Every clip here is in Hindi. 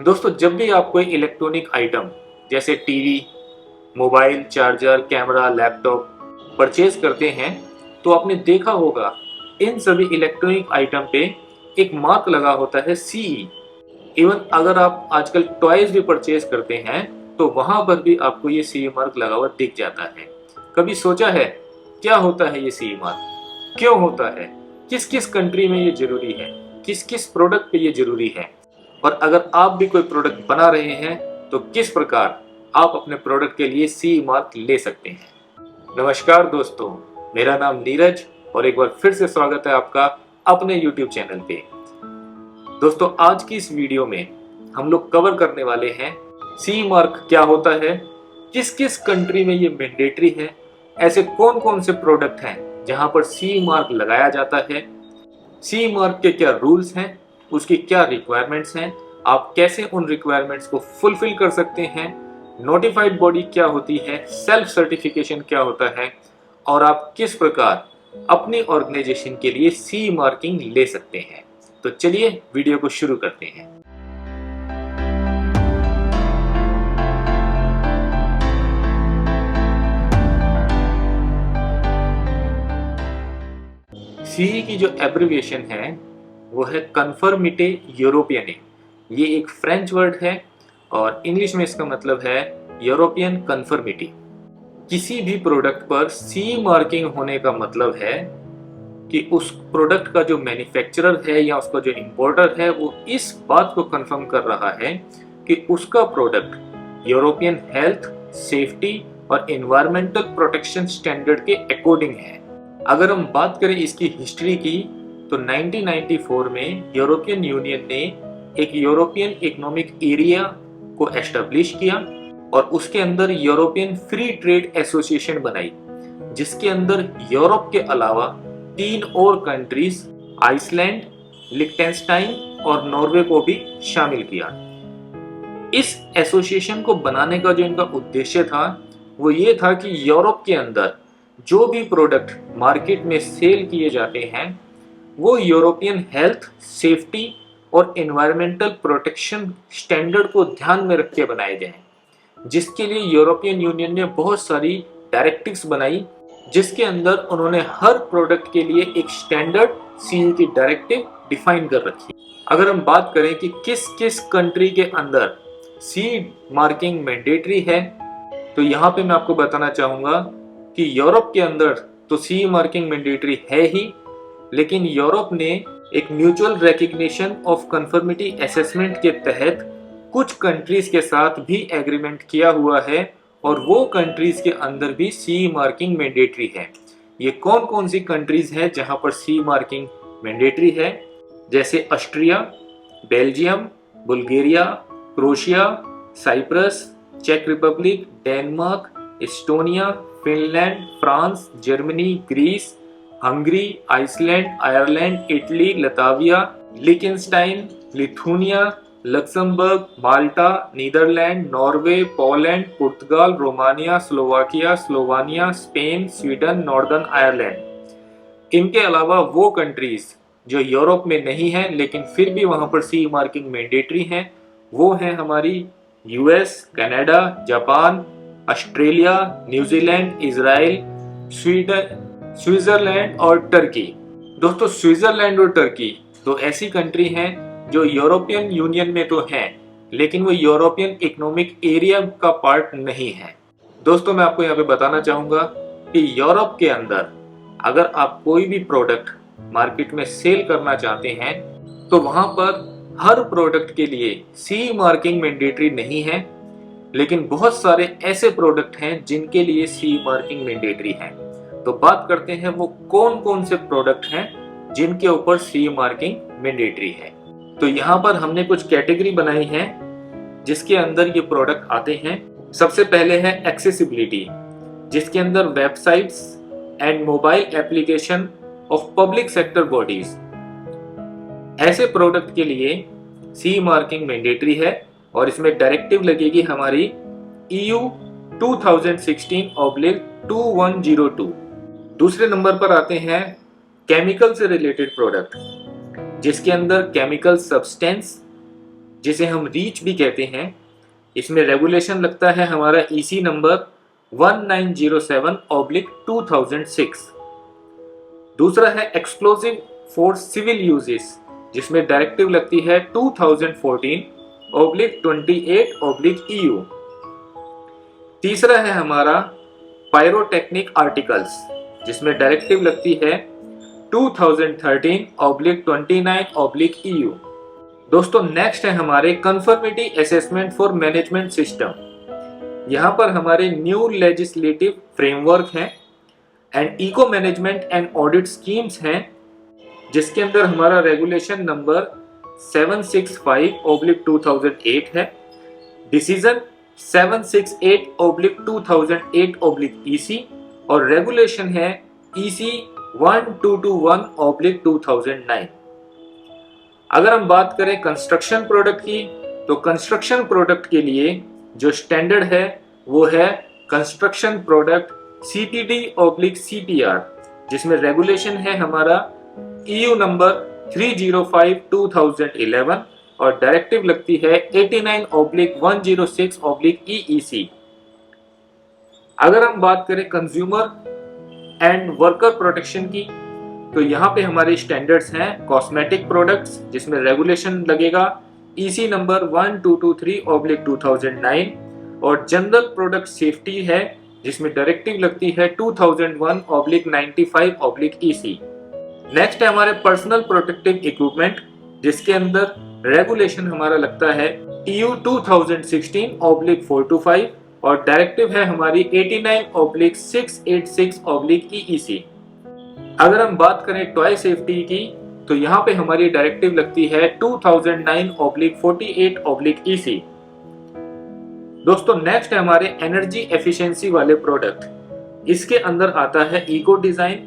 दोस्तों, जब भी आप कोई इलेक्ट्रॉनिक आइटम जैसे TV, mobile, charger, camera, laptop purchase करते हैं तो आपने देखा होगा इन सभी इलेक्ट्रॉनिक आइटम पे एक मार्क लगा होता है सीई। इवन अगर आप आजकल टॉयज भी परचेज करते हैं तो वहां पर भी आपको ये सीई मार्क लगा हुआ दिख जाता है। कभी सोचा है क्या होता है ये सीई मार्क, क्यों होता है, किस किस कंट्री में ये जरूरी है, किस किस प्रोडक्ट पे ये जरूरी है, और अगर आप भी कोई प्रोडक्ट बना रहे हैं तो किस प्रकार आप अपने प्रोडक्ट के लिए सीई मार्क ले सकते हैं। नमस्कार दोस्तों, मेरा नाम नीरज और एक बार फिर से स्वागत है आपका अपने YouTube चैनल पे। दोस्तों, आज की इस वीडियो में हम लोग कवर करने वाले हैं सीई मार्क क्या होता है, किस किस कंट्री में ये मैंडेटरी है, ऐसे कौन कौन से प्रोडक्ट हैं जहां पर सीई मार्क लगाया जाता है, सीई मार्क के क्या रूल्स हैं, उसकी क्या रिक्वायरमेंट्स हैं, आप कैसे उन रिक्वायरमेंट्स को फुलफिल कर सकते हैं, नोटिफाइड बॉडी क्या होती है, सेल्फ सर्टिफिकेशन क्या होता है, और आप किस प्रकार अपनी ऑर्गेनाइजेशन के लिए सीई मार्किंग ले सकते हैं। तो चलिए वीडियो को शुरू करते हैं। सीई की जो एब्रिविएशन है वो है कन्फर्मिटे यूरोपियने। ये एक फ्रेंच वर्ड है और इंग्लिश में इसका मतलब है यूरोपियन कन्फर्मिटी। किसी भी प्रोडक्ट पर सीई मार्किंग होने का मतलब है कि उस प्रोडक्ट का जो मैन्युफैक्चरर है या उसका जो इंपोर्टर है वो इस बात को कंफर्म कर रहा है कि उसका प्रोडक्ट यूरोपियन हेल्थ, सेफ्टी और एनवायरमेंटल प्रोटेक्शन स्टैंडर्ड के अकॉर्डिंग है। अगर हम बात करें इसकी हिस्ट्री की तो 1994 में यूरोपियन यूनियन ने एक यूरोपियन इकोनॉमिक एरिया को एस्टेब्लिश किया और उसके अंदर यूरोपियन फ्री ट्रेड एसोसिएशन बनाई, जिसके अंदर यूरोप के अलावा 3 और कंट्रीज आइसलैंड, लिechtenstein और नॉर्वे को भी शामिल किया। इस एसोसिएशन को बनाने का जो इनका उद्देश्य था वो ये था कि यूरोप के अंदर जो भी प्रोडक्ट मार्केट में सेल किए जाते हैं वो यूरोपियन हेल्थ, सेफ्टी और एनवायरमेंटल प्रोटेक्शन स्टैंडर्ड को ध्यान में रख के बनाए जाएं, जिसके लिए यूरोपियन यूनियन ने बहुत सारी डायरेक्टिव्स बनाई, जिसके अंदर उन्होंने हर प्रोडक्ट के लिए एक स्टैंडर्ड सीई की डायरेक्टिव डिफाइन कर रखी। अगर हम बात करें कि किस किस कंट्री के अंदर सीई मार्किंग मैंडेटरी है तो यहाँ पे मैं आपको बताना चाहूंगा कि यूरोप के अंदर तो सीई मार्किंग मैंडेटरी है ही, लेकिन यूरोप ने एक mutual recognition of conformity assessment के तहत कुछ कंट्रीज के साथ भी एग्रीमेंट किया हुआ है और वो कंट्रीज के अंदर भी सीई मार्किंग मैंडेटरी है। ये कौन कौन सी कंट्रीज हैं जहां पर सीई मार्किंग मैंडेटरी है, जैसे Austria, Belgium, Bulgaria, Croatia, Cyprus, चेक Republic, Denmark, Estonia, Finland, France, Germany, Greece, Hungary, Iceland, Ireland, Italy, Latvia, Liechtenstein, Lithuania, Luxembourg, Malta, Netherland, Norway, Poland, पुर्तगाल, Romania, Slovakia, Slovenia, Spain, Sweden, Northern Ireland. इनके अलावा वो कंट्रीज जो यूरोप में नहीं है लेकिन फिर भी वहां पर सीई मार्किंग मैंडेटरी है वो है हमारी US, Canada, Japan, Australia, New Zealand, Israel, Switzerland और टर्की। दोस्तों, स्विट्जरलैंड और टर्की तो ऐसी कंट्री हैं जो यूरोपियन यूनियन में तो हैं लेकिन वो यूरोपियन इकोनॉमिक एरिया का पार्ट नहीं है। दोस्तों, मैं आपको यहाँ पे बताना चाहूंगा कि यूरोप के अंदर अगर आप कोई भी प्रोडक्ट मार्केट में सेल करना चाहते हैं तो वहां पर हर प्रोडक्ट के लिए सीई मार्किंग मैंडेटरी नहीं है, लेकिन बहुत सारे ऐसे प्रोडक्ट हैं जिनके लिए सीई मार्किंग मैंडेटरी है। तो बात करते हैं वो कौन कौन से प्रोडक्ट हैं जिनके ऊपर सीई मार्किंग मैंडेटरी है। तो यहाँ पर हमने कुछ कैटेगरी बनाई है जिसके अंदर ये प्रोडक्ट आते हैं। सबसे पहले है एक्सेसिबिलिटी, जिसके अंदर websites and mobile application of public sector bodies, ऐसे प्रोडक्ट के लिए सीई मार्किंग मैंडेटरी है और इसमें डायरेक्टिव लगेगी हमारी EU 2016/2102। दूसरे नंबर पर आते हैं केमिकल से रिलेटेड प्रोडक्ट, जिसके अंदर केमिकल सब्सटेंस जिसे हम रीच भी कहते हैं, इसमें रेगुलेशन लगता है हमारा EC नंबर 1907/2006। दूसरा है एक्सप्लोजिव फॉर सिविल यूजेस, जिसमें डायरेक्टिव लगती है 2014/28/EU। तीसरा है हमारा पायरोटेक्निक आर्टिकल्स, जिसमें डायरेक्टिव लगती है 2013/29/EU। दोस्तों नेक्स्ट है हमारे conformity assessment for management system. यहाँ पर हमारे न्यू लेजिस्लेटिव फ्रेमवर्क है and eco management and audit schemes हैं, जिसके अंदर हमारा रेगुलेशन नंबर 765/2008 है, डिसीजन 768/2008/EC और रेगुलेशन है EC 1221/2009। अगर हम बात करें कंस्ट्रक्शन प्रोडक्ट की, तो कंस्ट्रक्शन प्रोडक्ट के लिए जो स्टैंडर्ड है वो है कंस्ट्रक्शन प्रोडक्ट CPD/CPR, जिसमें रेगुलेशन है हमारा EU नंबर 305/2011 और डायरेक्टिव लगती है 89/106/EEC। अगर हम बात करें कंज्यूमर एंड वर्कर प्रोटेक्शन की, तो यहाँ पे हमारे स्टैंडर्ड्स हैं कॉस्मेटिक प्रोडक्ट्स, जिसमें रेगुलेशन लगेगा EC नंबर 1223/2009 और जनरल प्रोडक्ट सेफ्टी है, जिसमें डायरेक्टिव लगती है 2001/95/EC। नेक्स्ट है हमारे पर्सनल प्रोटेक्टिव इक्विपमेंट, जिसके अंदर रेगुलेशन हमारा लगता है EU 2016/425 और डायरेक्टिव है हमारी 89/686/EEC। अगर हम बात करें टॉय सेफ्टी की, तो यहाँ पे हमारी डायरेक्टिव लगती है 2009/48/EC। दोस्तों नेक्स्ट है हमारे एनर्जी एफिशिएंसी वाले प्रोडक्ट। इसके अंदर आता है eco design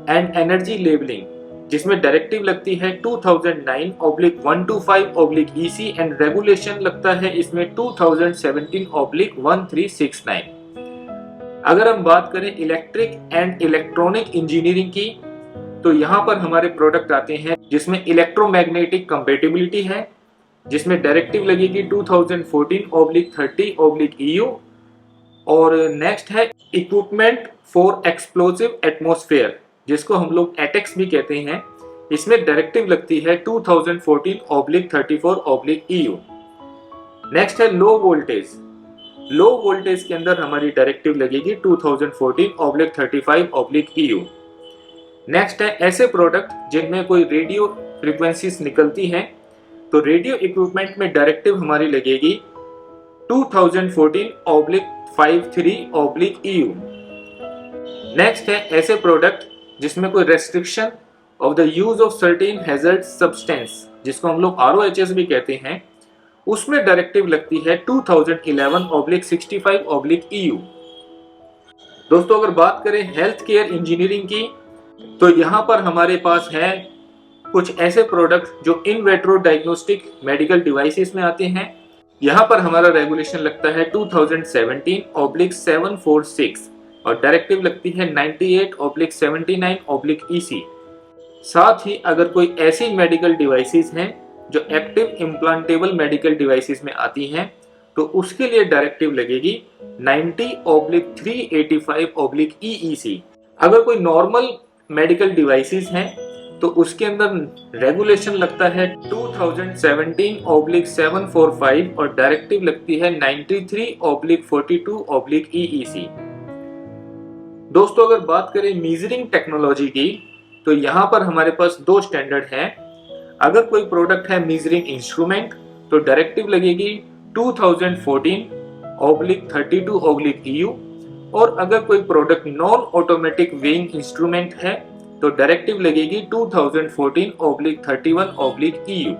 and energy labelling, जिसमें डायरेक्टिव लगती है 2009/125/EC एंड रेगुलेशन लगता है इसमें 2017/1369। अगर हम बात करें इलेक्ट्रिक एंड इलेक्ट्रॉनिक इंजीनियरिंग की, तो यहाँ पर हमारे प्रोडक्ट आते हैं जिसमें इलेक्ट्रोमैग्नेटिक कंपेटिबिलिटी है, जिसमें डायरेक्टिव लगेगी 2014/30/EU और नेक्स्ट है इक्विपमेंट फॉर एक्सप्लोसिव एटमॉस्फेयर, जिसको हम लोग एटेक्स भी कहते हैं। इसमें डायरेक्टिव लगती है 2014/34/EU। नेक्स्ट है लो वोल्टेज। लो वोल्टेज के अंदर हमारी डायरेक्टिव लगेगी 2014/35/EU। नेक्स्ट है ऐसे प्रोडक्ट जिनमें कोई रेडियो फ्रीक्वेंसीज निकलती हैं, तो रेडियो इक्विपमेंट में डायरेक्टिव हमारी लगेगी 2014/53/EU। नेक्स्ट है ऐसे प्रोडक्ट जिसमें कोई restriction of the use of certain hazard substance, जिसको हम लोग ROHS भी कहते हैं, उसमें डायरेक्टिव लगती है 2011/65/EU। दोस्तों अगर बात करें हेल्थ केयर इंजीनियरिंग की, तो यहाँ पर हमारे पास है कुछ ऐसे प्रोडक्ट जो इन वेट्रो डायग्नोस्टिक मेडिकल डिवाइसेस में आते हैं। यहाँ पर हमारा रेगुलेशन लगता है 2017/746 और डायरेक्टिव लगती है 98/79/EC। साथ ही अगर कोई ऐसी मेडिकल डिवाइसेस हैं जो एक्टिव इम्प्लांटेबल मेडिकल डिवाइसेस में आती हैं, तो उसके लिए डायरेक्टिव लगेगी 90/385/EEC। अगर कोई नॉर्मल मेडिकल डिवाइसेस हैं, तो उसके अंदर रेगुलेशन लगता है 2017/745 और डायरेक्टिव लगती है 93/42/EEC। दोस्तों अगर बात करें मीजरिंग टेक्नोलॉजी की, तो यहाँ पर हमारे पास दो स्टैंडर्ड हैं। अगर कोई प्रोडक्ट है मीजरिंग इंस्ट्रूमेंट, तो डायरेक्टिव लगेगी 2014/32/EU और अगर कोई product non automatic weighing instrument है, तो डायरेक्टिव लगेगी 2014/31/EU।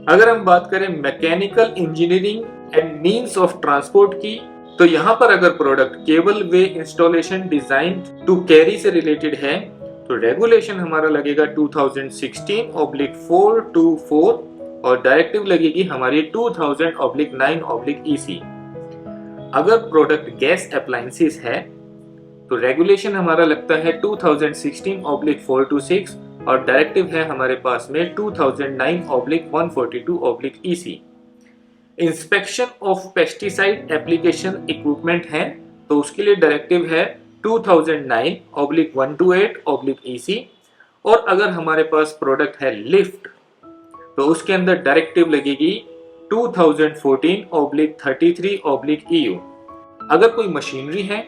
अगर हम बात करें mechanical engineering and means of transport की, तो यहाँ पर अगर product cable way installation design to carry से रिलेटेड है, तो रेगुलेशन हमारा लगेगा 2016/424 और डायरेक्टिव लगेगी हमारी 2000/9/EC। अगर प्रोडक्ट गैस अप्लायंसेस है, तो रेगुलेशन हमारा लगता है 2016/426 और डायरेक्टिव है हमारे पास में 2009/142/EC। Inspection of pesticide application equipment है, तो उसके लिए डायरेक्टिव है 2009/128/EC। और अगर हमारे पास प्रोडक्ट है लिफ्ट, तो उसके अंदर डायरेक्टिव लगेगी 2014/33/EU। अगर कोई मशीनरी है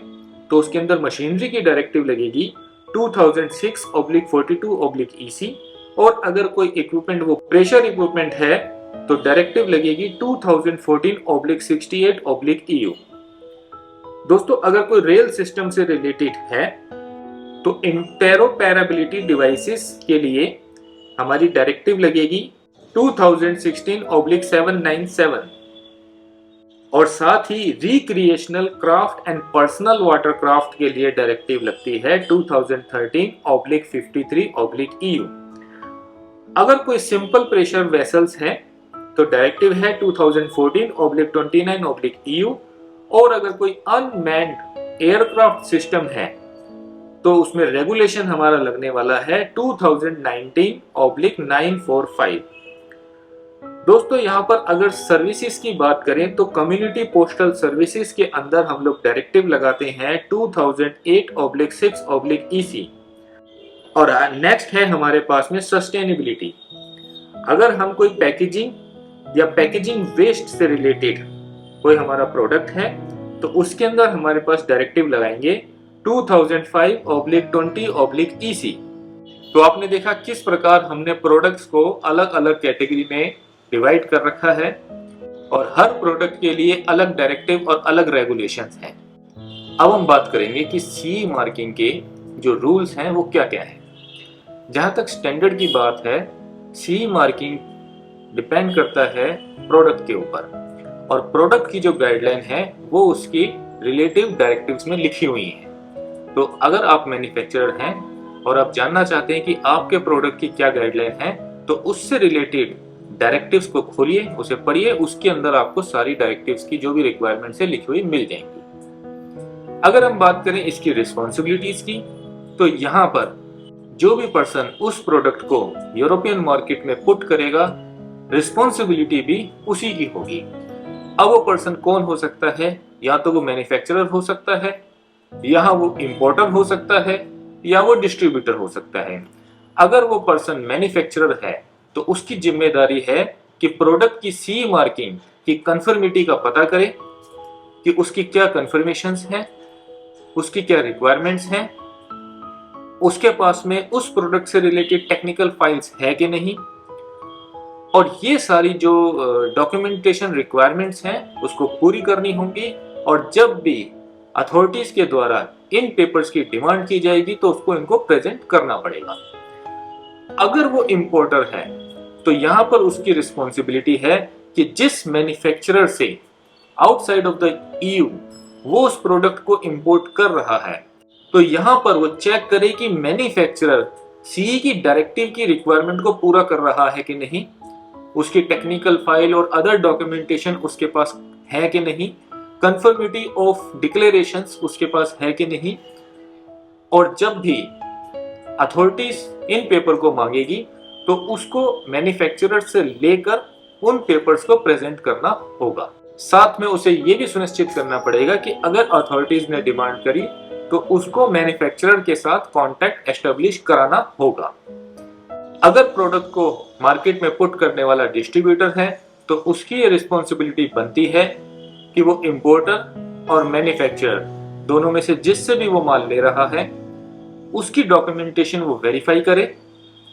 तो उसके अंदर मशीनरी की डायरेक्टिव लगेगी 2006/42/EC। और अगर कोई इक्विपमेंट वो प्रेशर इक्विपमेंट है तो डायरेक्टिव लगेगी 2014/68/EU। दोस्तों, अगर कोई रेल सिस्टम से रिलेटेड है तो इंटेरोपैरेबिलिटी डिवाइसेस के लिए हमारी डायरेक्टिव लगेगी 2016/797। और साथ ही recreational craft and personal watercraft के लिए डायरेक्टिव लगती है 2013/53/EU। अगर कोई सिंपल प्रेशर वेसल्स है तो डायरेक्टिव है 2014/29/EU। और अगर कोई अनमैन्ड एयरक्राफ्ट सिस्टम है तो उसमें रेगुलेशन हमारा लगने वाला है 2019/945। दोस्तों, यहाँ पर अगर सर्विसेज की बात करें तो कम्युनिटी पोस्टल सर्विसेज के अंदर हम लोग डायरेक्टिव लगाते हैं 2008/6/EC। और नेक्स्ट है हमारे पास में सस्टेनेबिलिटी। अगर हम कोई पैकेजिंग या पैकेजिंग वेस्ट से रिलेटेड कोई हमारा प्रोडक्ट है तो उसके अंदर हमारे पास डायरेक्टिव लगाएंगे 2005/20/EC। तो आपने देखा किस प्रकार हमने प्रोडक्ट्स को अलग अलग कैटेगरी में डिवाइड कर रखा है और हर प्रोडक्ट के लिए अलग डायरेक्टिव और अलग रेगुलेशंस हैं। अब हम बात करेंगे कि सीई मार्किंग के जो रूल्स हैं वो क्या क्या हैं। जहां तक स्टैंडर्ड की बात है, सीई मार्किंग डिपेंड करता है प्रोडक्ट के ऊपर, और प्रोडक्ट की जो गाइडलाइन है वो उसकी रिलेटिव डायरेक्टिव्स में लिखी हुई है। तो अगर आप मैन्युफैक्चरर हैं और आप जानना चाहते हैं कि आपके प्रोडक्ट की क्या गाइडलाइन है, तो उससे रिलेटेड डायरेक्टिव्स को खोलिए, उसे पढ़िए, उसके अंदर आपको सारी डायरेक्टिव्स की जो भी रिक्वायरमेंट्स है लिखी हुई मिल जाएंगी। अगर हम बात करें इसकी रिस्पॉन्सिबिलिटीज की, तो यहाँ पर जो भी पर्सन उस प्रोडक्ट को यूरोपियन मार्केट में पुट करेगा, रिस्पॉन्सिबिलिटी भी उसी की होगी। अब वो पर्सन कौन हो सकता है? या तो वो मैन्युफैक्चरर हो सकता है, या वो इंपोर्टर हो सकता है, या वो डिस्ट्रीब्यूटर हो सकता है। अगर वो पर्सन मैन्युफैक्चरर है तो उसकी जिम्मेदारी है कि प्रोडक्ट की सीई मार्किंग की कंफर्मिटी का पता करे कि उसकी क्या कंफर्मेशंस हैं, उसकी क्या रिक्वायरमेंट्स हैं, उसके पास में उस प्रोडक्ट से रिलेटेड टेक्निकल फाइल्स है कि नहीं, और ये सारी जो डॉक्यूमेंटेशन रिक्वायरमेंट्स हैं उसको पूरी करनी होंगी। और जब भी अथॉरिटीज के द्वारा इन पेपर्स की डिमांड की जाएगी तो उसको इनको प्रेजेंट करना पड़ेगा। अगर वो इंपोर्टर है तो यहाँ पर उसकी रिस्पॉन्सिबिलिटी है कि जिस मैन्युफैक्चरर से आउटसाइड ऑफ द EU वो उस प्रोडक्ट को इंपोर्ट कर रहा है, तो यहाँ पर वो चेक करे कि मैन्युफैक्चरर सीई की डायरेक्टिव की रिक्वायरमेंट को पूरा कर रहा है कि नहीं, उसकी टेक्निकल फाइल और अदर डॉक्यूमेंटेशन उसके पास है कि नहीं, कंफर्मिटी ऑफ डिक्लेरेशंस उसके पास है कि नहीं। और जब भी अथॉरिटीज इन पेपर को मांगेगी तो उसको मैन्युफैक्चरर से लेकर उन पेपर्स को प्रेजेंट करना होगा। साथ में उसे ये भी सुनिश्चित करना पड़ेगा कि अगर अथॉरिटीज ने डिमांड करी तो उसको मैन्युफैक्चरर के साथ कॉन्टैक्ट एस्टेब्लिश कराना होगा। अगर प्रोडक्ट को मार्केट में पुट करने वाला डिस्ट्रीब्यूटर है तो उसकी ये रिस्पॉन्सिबिलिटी बनती है कि वो इंपोर्टर और मैन्युफैक्चरर दोनों में से जिससे भी वो माल ले रहा है उसकी डॉक्यूमेंटेशन वो वेरीफाई करे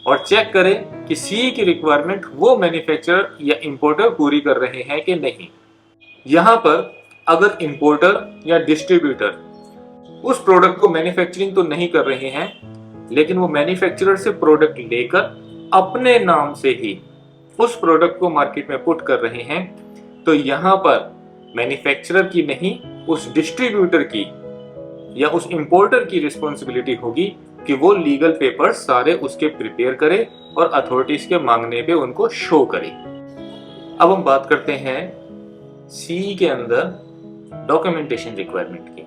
और चेक करे कि सीई की रिक्वायरमेंट वो मैन्युफैक्चरर या इंपोर्टर पूरी कर रहे हैं कि नहीं। यहाँ पर अगर इंपोर्टर या डिस्ट्रीब्यूटर उस प्रोडक्ट को मैन्युफैक्चरिंग तो नहीं कर रहे हैं, लेकिन वो मैन्युफैक्चरर से प्रोडक्ट लेकर अपने नाम से ही उस प्रोडक्ट को मार्केट में पुट कर रहे हैं, तो यहाँ पर मैन्युफैक्चरर की नहीं, उस डिस्ट्रीब्यूटर की या उस इंपोर्टर की रिस्पॉन्सिबिलिटी होगी कि वो लीगल पेपर्स सारे उसके प्रिपेयर करे और अथॉरिटीज के मांगने पे उनको शो करे। अब हम बात करते हैं सीई के अंदर डॉक्यूमेंटेशन रिक्वायरमेंट की।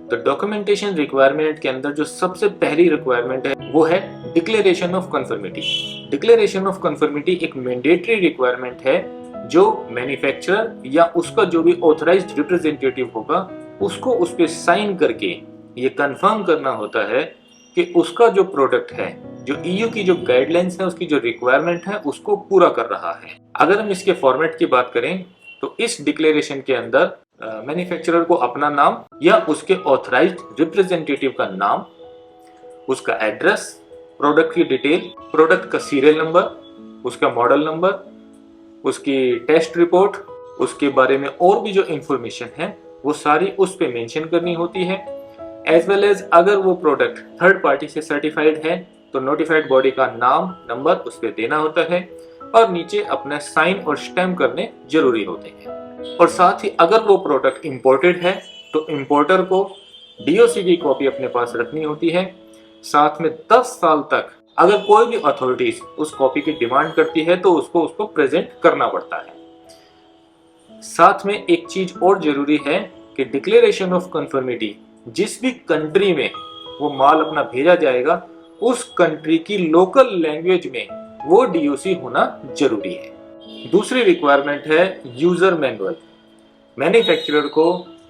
तो डॉक्यूमेंटेशन रिक्वायरमेंट के अंदर जो सबसे पहली रिक्वायरमेंट है वो है declaration of conformity. Declaration of conformity एक मैंडेटरी रिक्वायरमेंट है जो मैन्युफैक्चरर या उसका जो भी ऑथराइज्ड रिप्रेजेंटेटिव होगा उसको उस पे साइन करके ये कंफर्म करना होता है कि उसका जो प्रोडक्ट है, जो ईयू की जो गाइडलाइंस है, उसकी जो रिक्वायरमेंट है, उसको पूरा कर रहा है। अगर हम इसके फॉर्मेट की बात करें तो इस डिक्लेरेशन के अंदर मैन्युफैक्चरर को अपना नाम या उसके ऑथराइज्ड रिप्रेजेंटेटिव का नाम, उसका एड्रेस, प्रोडक्ट की डिटेल, प्रोडक्ट का सीरियल नंबर, उसका मॉडल नंबर, उसकी टेस्ट रिपोर्ट, उसके बारे में और भी जो इंफॉर्मेशन है वो सारी उस पे मेंशन करनी होती है। एज वेल एज अगर वो प्रोडक्ट थर्ड पार्टी से सर्टिफाइड है तो नोटिफाइड बॉडी का नाम, नंबर उस पे देना होता है और नीचे अपना साइन और स्टैम्प करने जरूरी होते हैं। और साथ ही अगर वो प्रोडक्ट इंपोर्टेड है तो इंपोर्टर को डीओसी की कॉपी अपने पास रखनी होती है। साथ में 10 साल तक अगर कोई भी अथॉरिटीज उस कॉपी की डिमांड करती है तो उसको प्रेजेंट करना पड़ता है। साथ में एक चीज और जरूरी है कि डिक्लेरेशन ऑफ कंफर्मिटी जिस भी कंट्री में वो माल अपना भेजा जाएगा उस कंट्री की लोकल लैंग्वेज में वो डीओसी होना जरूरी है। दूसरी रिक्वायरमेंट है यूजर मैनुअल। मैन्युफैक्चरर को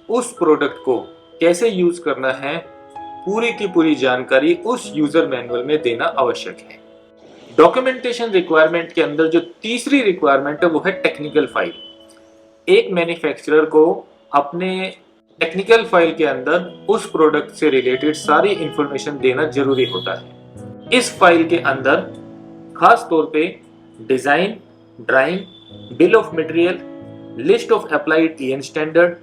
उस प्रोडक्ट को कैसे यूज करना है पूरी की पूरी जानकारी उस यूजर मैनुअल में देना आवश्यक है। डॉक्यूमेंटेशन रिक्वायरमेंट के अंदर जो तीसरी रिक्वायरमेंट है वो है टेक्निकल फाइल। एक मैन्युफैक्चरर को अपने टेक्निकल फाइल के अंदर उस प्रोडक्ट से रिलेटेड सारी इंफॉर्मेशन देना जरूरी होता है। इस फाइल के अंदर खास तौर पे design, drawing, bill of material, list of applied EN standard,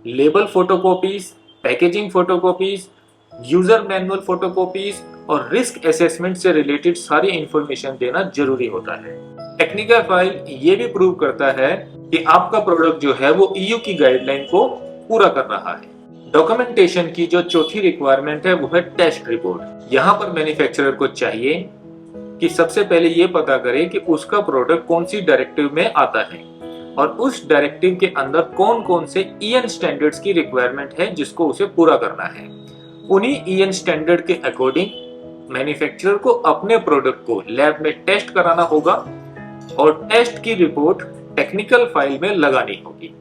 label photocopies, packaging photocopies, user manual photocopies और रिस्क असेसमेंट से रिलेटेड सारी इंफॉर्मेशन देना जरूरी होता है। टेक्निकल फाइल ये भी प्रूव करता है कि आपका प्रोडक्ट जो है वो ईयू की गाइडलाइन को पूरा कर रहा है। डॉक्यूमेंटेशन की जो चौथी रिक्वायरमेंट है वो है टेस्ट रिपोर्ट। यहाँ पर मैन्युफैक्चरर को चाहिए कि सबसे पहले ये पता करे कि उसका प्रोडक्ट कौन सी डायरेक्टिव में आता है और उस डायरेक्टिव के अंदर कौन कौन से ईएन स्टैंडर्ड्स की रिक्वायरमेंट है जिसको उसे पूरा करना है। उन्हीं ईएन स्टैंडर्ड के अकॉर्डिंग मैन्युफैक्चरर को अपने प्रोडक्ट को लैब में टेस्ट कराना होगा और टेस्ट की रिपोर्ट टेक्निकल फाइल में लगानी होगी।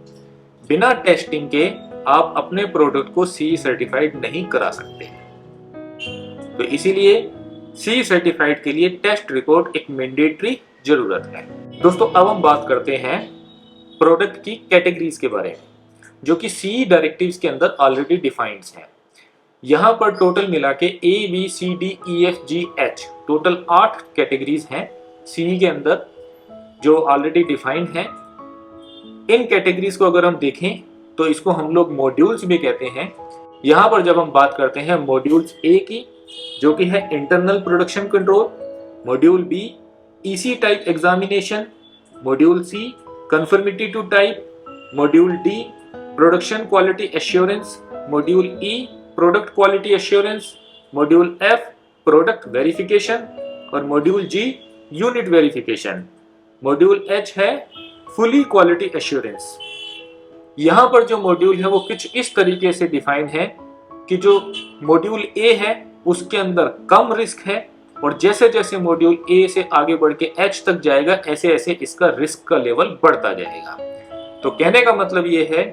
बिना टेस्टिंग के आप अपने प्रोडक्ट को सीई सर्टिफाइड नहीं करा सकते। तो इसीलिए सीई सर्टिफाइड के लिए टेस्ट रिपोर्ट एक मैंडेटरी जरूरत है। दोस्तों अब हम बात करते हैं प्रोडक्ट की कैटेगरीज के बारे में जो कि सीई डायरेक्टिव्स के अंदर ऑलरेडी डिफाइंड हैं। यहाँ पर टोटल मिला के ABCDEFGH टोटल 8 कैटेगरीज हैं सीई के अंदर जो ऑलरेडी डिफाइंड हैं। इन कैटेगरीज को अगर हम देखें तो इसको हम लोग मॉड्यूल्स भी कहते हैं। यहाँ पर जब हम बात करते हैं मॉड्यूल्स ए की जो कि है internal production control, module B EC type examination, module C conformity to type, module D production quality assurance, module E product quality assurance, module F product verification और module G unit verification, module H है फुली क्वालिटी एश्योरेंस। यहाँ पर जो मॉड्यूल है वो कुछ इस तरीके से डिफाइन है कि जो मॉड्यूल ए है उसके अंदर कम रिस्क है और जैसे जैसे मॉड्यूल ए से आगे बढ़ के एच तक जाएगा ऐसे ऐसे इसका रिस्क का लेवल बढ़ता जाएगा। तो कहने का मतलब ये है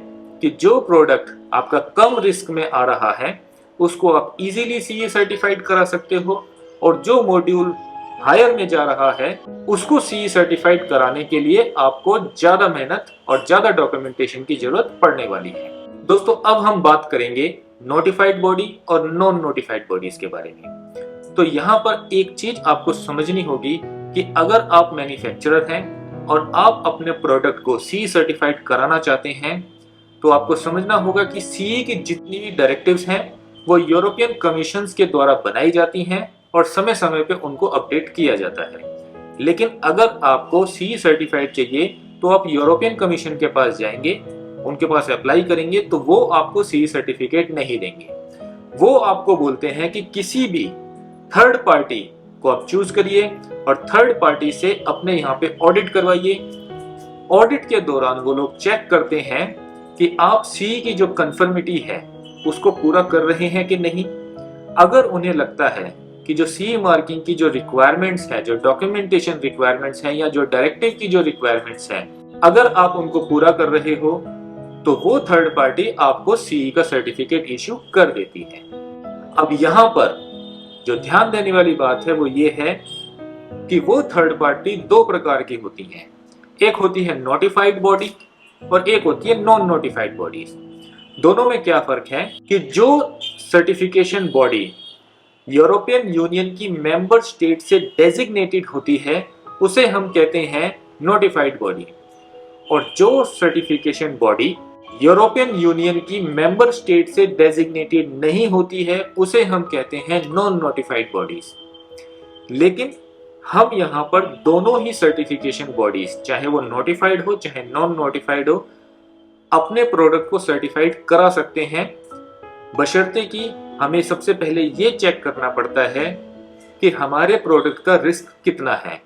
कि जो प्रोडक्ट आपका कम रिस्क में आ रहा है उसको आप इजीली सीए सर्टिफाइड करा सकते हो और जो मॉड्यूल हायर में जा रहा है उसको सीई सर्टिफाइड कराने के लिए आपको ज्यादा मेहनत और ज्यादा डॉक्यूमेंटेशन की जरूरत पड़ने वाली है। दोस्तों अब हम बात करेंगे नोटिफाइड बॉडी और नॉन नोटिफाइड बॉडीज के बारे में। तो यहाँ पर एक चीज आपको समझनी होगी कि अगर आप मैन्युफैक्चरर हैं और आप अपने प्रोडक्ट को सीई सर्टिफाइड कराना चाहते हैं तो आपको समझना होगा कि सीई की जितनी भी डायरेक्टिव्स हैं वो यूरोपियन कमीशन के द्वारा बनाई जाती हैं और समय समय पे उनको अपडेट किया जाता है। लेकिन अगर आपको सीई सर्टिफाइड चाहिए तो आप यूरोपियन कमीशन के पास जाएंगे, उनके पास अप्लाई करेंगे तो वो आपको सीई सर्टिफिकेट नहीं देंगे। वो आपको बोलते हैं कि किसी भी थर्ड पार्टी को आप चूज करिए और थर्ड पार्टी से अपने यहाँ पे ऑडिट करवाइए। ऑडिट के दौरान वो लोग चेक करते हैं कि आप सीई की जो कंफर्मिटी है उसको पूरा कर रहे हैं कि नहीं। अगर उन्हें लगता है कि कि जो सीई मार्किंग की जो रिक्वायरमेंट्स है, जो डॉक्यूमेंटेशन रिक्वायरमेंट्स हैं या जो डायरेक्टिव की जो रिक्वायरमेंट्स हैं, अगर आप उनको पूरा कर रहे हो तो वो थर्ड पार्टी आपको सीई का सर्टिफिकेट इश्यू कर देती है। अब यहाँ पर जो ध्यान देने वाली बात है वो ये है कि वो थर्ड पार्टी दो प्रकार की होती हैं। एक होती है नोटिफाइड बॉडी और एक होती है नॉन नोटिफाइड बॉडी। दोनों में क्या फर्क है कि जो सर्टिफिकेशन बॉडी यूरोपियन यूनियन की मेंबर स्टेट से डेजिग्नेटेड होती है उसे हम कहते हैं नोटिफाइड बॉडी, और जो सर्टिफिकेशन बॉडी यूरोपियन यूनियन की मेंबर स्टेट से डेजिग्नेटेड नहीं होती है उसे हम कहते हैं नॉन नोटिफाइड बॉडीज। लेकिन हम यहाँ पर दोनों ही सर्टिफिकेशन बॉडीज, चाहे वो नोटिफाइड हो चाहे नॉन नोटिफाइड हो, अपने प्रोडक्ट को सर्टिफाइड करा सकते हैं, बशर्ते कि हमें सबसे पहले ये चेक करना पड़ता है कि हमारे प्रोडक्ट का रिस्क कितना है।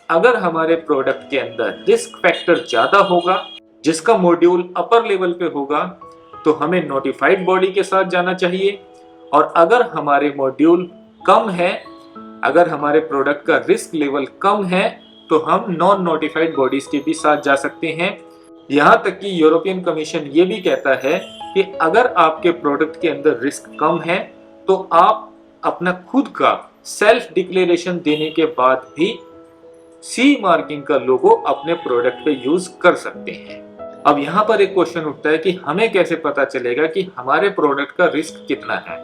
अगर हमारे प्रोडक्ट के अंदर रिस्क फैक्टर ज्यादा होगा, जिसका मॉड्यूल अपर लेवल पे होगा, तो हमें नोटिफाइड बॉडी के साथ जाना चाहिए। और अगर हमारे मॉड्यूल कम है, अगर हमारे प्रोडक्ट का रिस्क लेवल कम है, तो हम नॉन नोटिफाइड बॉडीज के भी साथ जा सकते हैं। यहाँ तक कि यूरोपियन कमीशन ये भी कहता है कि अगर आपके प्रोडक्ट के अंदर रिस्क कम है तो आप अपना खुद का सेल्फ डिक्लेरेशन देने के बाद भी सी मार्किंग का लोगो अपने प्रोडक्ट पे यूज कर सकते हैं। अब यहाँ पर एक क्वेश्चन उठता है कि हमें कैसे पता चलेगा कि हमारे प्रोडक्ट का रिस्क कितना है।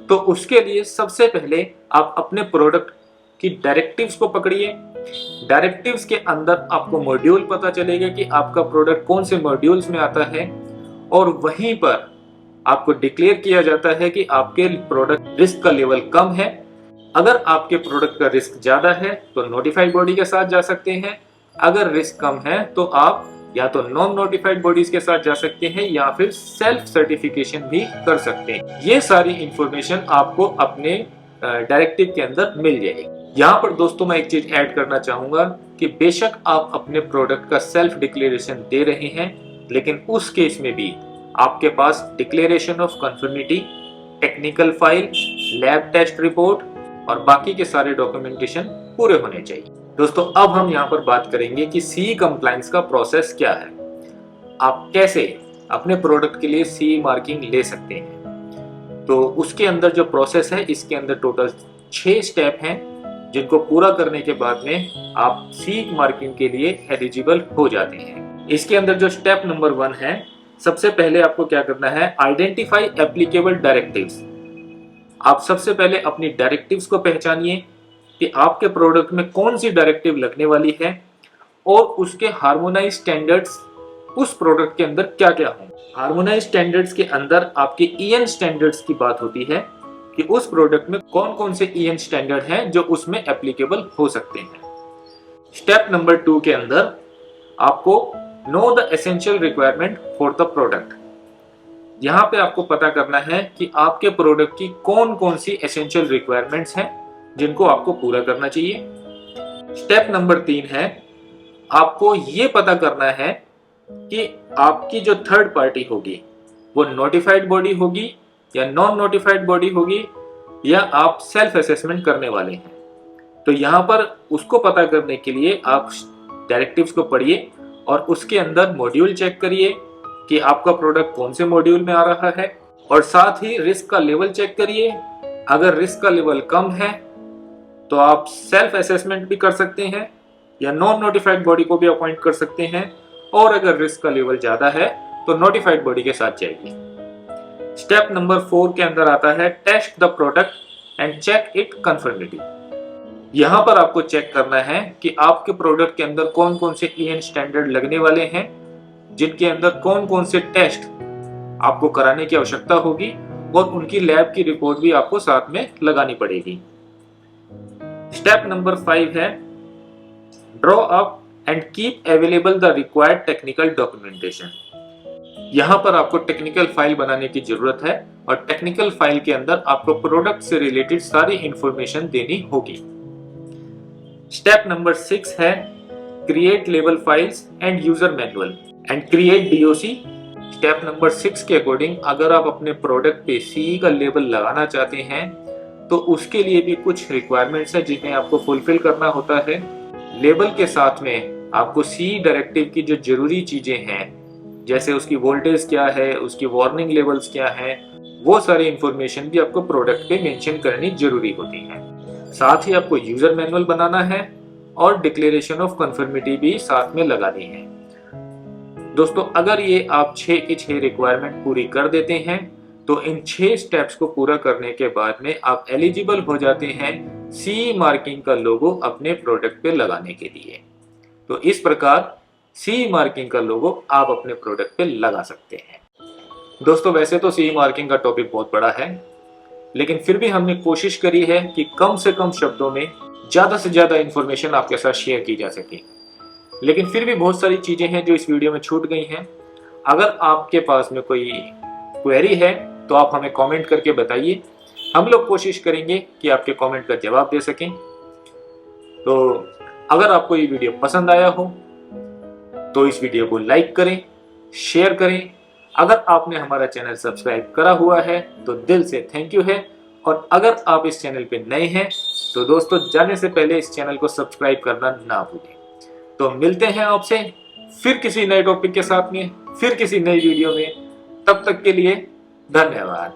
तो उसके लिए सबसे पहले आप अपने प्रोडक्ट की डायरेक्टिव्स को पकड़िए। डायरेक्टिव्स के अंदर आपको मॉड्यूल पता चलेगा कि आपका प्रोडक्ट कौन से मॉड्यूल्स में आता है, और वहीं पर आपको डिक्लेयर किया जाता है कि आपके प्रोडक्ट रिस्क का लेवल कम है। अगर आपके प्रोडक्ट का रिस्क ज्यादा है तो नोटिफाइड बॉडी के साथ जा सकते हैं, अगर रिस्क कम है तो आप या तो नॉन नोटिफाइड बॉडीज के साथ जा सकते हैं या फिर सेल्फ सर्टिफिकेशन भी कर सकते हैं। ये सारी इंफॉर्मेशन आपको अपने डायरेक्टिव के अंदर मिल जाएगी। यहाँ पर दोस्तों मैं एक चीज ऐड करना चाहूंगा कि बेशक आप अपने प्रोडक्ट का सेल्फ डिक्लेरेशन दे रहे हैं, लेकिन उस केस में भी आपके पास declaration of conformity, technical file, lab test report और बाकी के सारे डॉक्यूमेंटेशन पूरे होने चाहिए। दोस्तों अब हम यहाँ पर बात करेंगे कि सीई कंप्लायंस का प्रोसेस क्या है, आप कैसे अपने प्रोडक्ट के लिए सीई मार्किंग ले सकते हैं। तो उसके अंदर जो प्रोसेस है, इसके अंदर टोटल 6 स्टेप हैं, जिनको पूरा करने के बाद में आप सीई मार्किंग के लिए एलिजिबल हो जाते हैं। इसके अंदर जो स्टेप नंबर 1 है, सबसे पहले आपको क्या करना है, आइडेंटिफाई एप्लीकेबल डायरेक्टिव्स। आप सबसे पहले अपनी डायरेक्टिव्स को पहचानिए कि आपके प्रोडक्ट में कौन सी डायरेक्टिव लगने वाली है और उसके हार्मोनाइज स्टैंडर्ड्स उस प्रोडक्ट के अंदर क्या क्या हों। हार्मोनाइज स्टैंडर्ड्स के अंदर आपके ईएन स्टैंडर्ड्स की बात होती है कि उस प्रोडक्ट में कौन कौन से ईएन स्टैंडर्ड हैं जो उसमें एप्लीकेबल हो सकते हैं। स्टेप नंबर 2 के अंदर आपको know the essential requirement for the product. यहाँ पे आपको पता करना है कि आपके प्रोडक्ट की कौन कौन सी एसेंशियल रिक्वायरमेंट्स हैं जिनको आपको पूरा करना चाहिए। स्टेप नंबर 3 है, आपको ये पता करना है कि आपकी जो थर्ड पार्टी होगी वो नोटिफाइड बॉडी होगी या नॉन नोटिफाइड बॉडी होगी, या आप सेल्फ असेसमेंट करने वाले हैं। तो यहाँ पर उसको पता करने के लिए आप डायरेक्टिव्स को पढ़िए और उसके अंदर मॉड्यूल चेक करिए कि आपका प्रोडक्ट कौन से मॉड्यूल में आ रहा है, और साथ ही रिस्क का लेवल चेक करिए। अगर रिस्क का लेवल कम है तो आप सेल्फ असेसमेंट भी कर सकते हैं या नॉन नोटिफाइड बॉडी को भी अपॉइंट कर सकते हैं, और अगर रिस्क का लेवल ज्यादा है तो नोटिफाइड बॉडी के साथ जाइए। स्टेप नंबर 4 के अंदर आता है test the product and check it conformity. यहाँ पर आपको चेक करना है कि आपके प्रोडक्ट के अंदर कौन कौन से ईएन स्टैंडर्ड लगने वाले हैं, जिनके अंदर कौन कौन से टेस्ट आपको कराने की आवश्यकता होगी, और उनकी लैब की रिपोर्ट भी आपको साथ में लगानी पड़ेगी। स्टेप नंबर 5 है draw up and keep available the required technical documentation. यहाँ पर आपको टेक्निकल फाइल बनाने की जरूरत है, और टेक्निकल फाइल के अंदर आपको प्रोडक्ट से रिलेटेड सारी इंफॉर्मेशन देनी होगी। स्टेप नंबर 6 है create label files and user manual and create DOC. Step number 6 के अकॉर्डिंग अगर आप अपने प्रोडक्ट पे सीई का लेबल लगाना चाहते हैं तो उसके लिए भी कुछ रिक्वायरमेंट्स है जिन्हें आपको फुलफिल करना होता है। लेबल के साथ में आपको सी डायरेक्टिव की जो जरूरी चीजें हैं, जैसे उसकी वोल्टेज क्या है, उसकी वार्निंग लेवल्स क्या है, वो सारी इंफॉर्मेशन भी आपको प्रोडक्ट पे मेंशन करनी जरूरी होती है। साथ ही आपको यूजर मैनुअल बनाना है और डिक्लेरेशन ऑफ कंफर्मिटी भी साथ में लगानी है। दोस्तों, अगर ये आप 6 की 6 रिक्वायरमेंट पूरी कर देते हैं तो इन 6 स्टेप्स को पूरा करने के बाद में आप एलिजिबल हो जाते हैं सी मार्किंग का लोगो अपने प्रोडक्ट पे लगाने के लिए। तो इस प्रकार सी मार्किंग का लोगो आप अपने प्रोडक्ट पे लगा सकते हैं। दोस्तों, वैसे तो सी मार्किंग का टॉपिक बहुत बड़ा है, लेकिन फिर भी हमने कोशिश करी है कि कम से कम शब्दों में ज्यादा से ज्यादा इंफॉर्मेशन आपके साथ शेयर की जा सके। लेकिन फिर भी बहुत सारी चीजें हैं जो इस वीडियो में छूट गई हैं। अगर आपके पास में कोई क्वेरी है तो आप हमें कमेंट करके बताइए, हम लोग कोशिश करेंगे कि आपके कमेंट का जवाब दे सकें। तो अगर आपको ये वीडियो पसंद आया हो तो इस वीडियो को लाइक करें, शेयर करें। अगर आपने हमारा चैनल सब्सक्राइब करा हुआ है तो दिल से थैंक यू है, और अगर आप इस चैनल पे नए हैं तो दोस्तों जाने से पहले इस चैनल को सब्सक्राइब करना ना भूलें। तो मिलते हैं आपसे फिर किसी नए टॉपिक के साथ में, फिर किसी नई वीडियो में। तब तक के लिए धन्यवाद।